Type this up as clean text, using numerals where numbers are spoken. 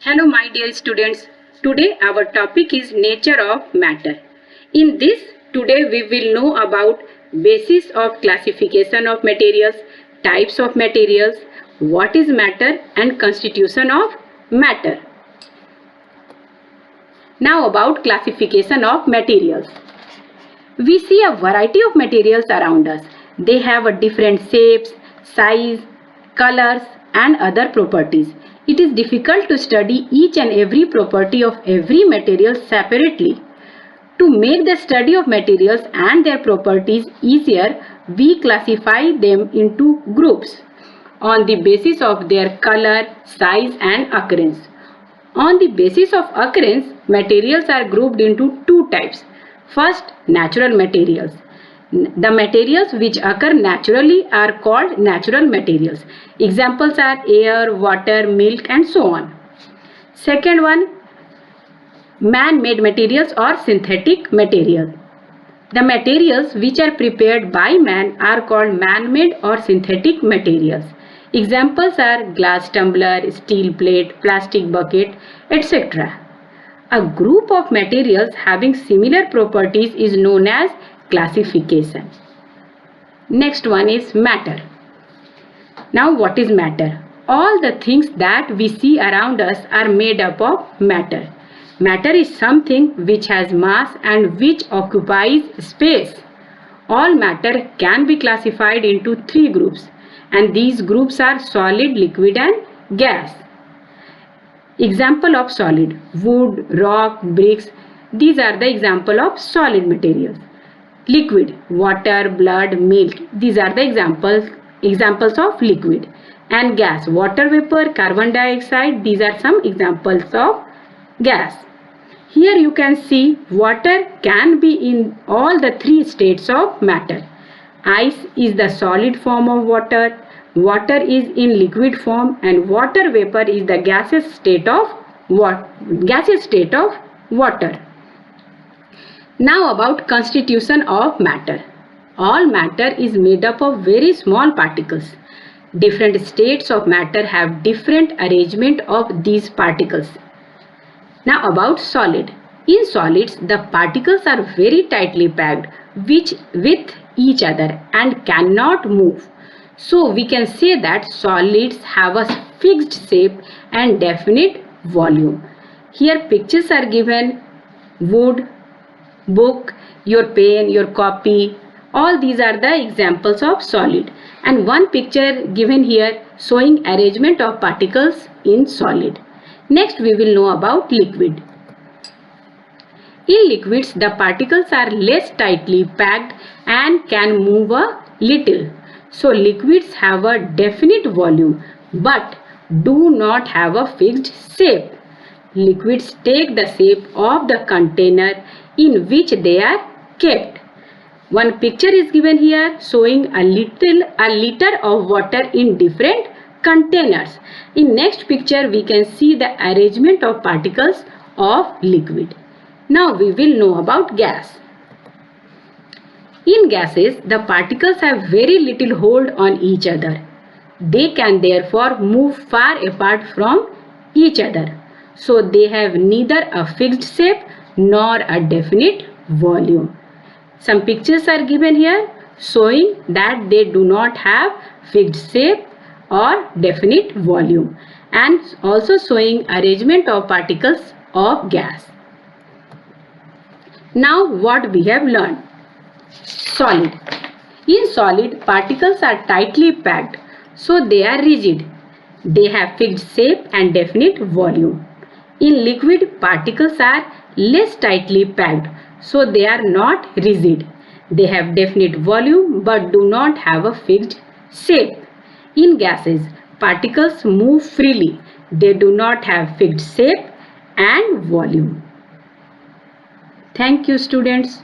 Hello my dear students. Today our topic is nature of matter. In this today we will know about basis of classification of materials, types of materials, what is matter and constitution of matter. Now about classification of materials. We see a variety of materials around us. They have a different shapes, size, colors and other properties. It is difficult to study each and every property of every material separately. To make the study of materials and their properties easier, we classify them into groups on the basis of their color, size and occurrence. On the basis of occurrence, materials are grouped into two types. First, natural materials. The materials which occur naturally are called natural materials. Examples are air, water, milk and so on. Second one, man-made materials or synthetic materials. The materials which are prepared by man are called man-made or synthetic materials. Examples are glass tumbler, steel plate, plastic bucket, etc. A group of materials having similar properties is known as classification. Next one is matter. Now what is matter? All the things that we see around us are made up of matter. Matter is something which has mass and which occupies space. All matter can be classified into three groups, and these groups are solid, liquid and gas. Example of solid: wood, rock, bricks. These are the example of solid materials. Liquid: water, blood, milk. These are the examples of liquid. And gas: water vapor, carbon dioxide. These are some examples of gas. Here you can see water can be in all the three states of matter. Ice is the solid form of water. Water is in liquid form and water vapor is the gaseous state of water. Now about constitution of matter. All matter is made up of very small particles. Different states of matter have different arrangement of these particles. Now about solid. In solids, the particles are very tightly packed with each other and cannot move. So we can say that solids have a fixed shape and definite volume. Here pictures are given: wood, book, your pen, your copy. All these are the examples of solid. And one picture given here showing arrangement of particles in solid. Next we will know about liquid. In liquids, the particles are less tightly packed and can move a little. So liquids have a definite volume but do not have a fixed shape. Liquids take the shape of the container in which they are kept. One picture is given here showing a liter of water in different containers. In next picture we can see the arrangement of particles of liquid. Now we will know about gas. In gases, the particles have very little hold on each other. They can therefore move far apart from each other. So they have neither a fixed shape nor a definite volume. Some pictures are given here showing that they do not have fixed shape or definite volume, and also showing arrangement of particles of gas. Now what we have learned. Solid. In solid, particles are tightly packed, so they are rigid. They have fixed shape and definite volume. In liquid, particles are less tightly packed, so they are not rigid. They have definite volume but do not have a fixed shape. In gases, particles move freely. They do not have fixed shape and volume. Thank you, students.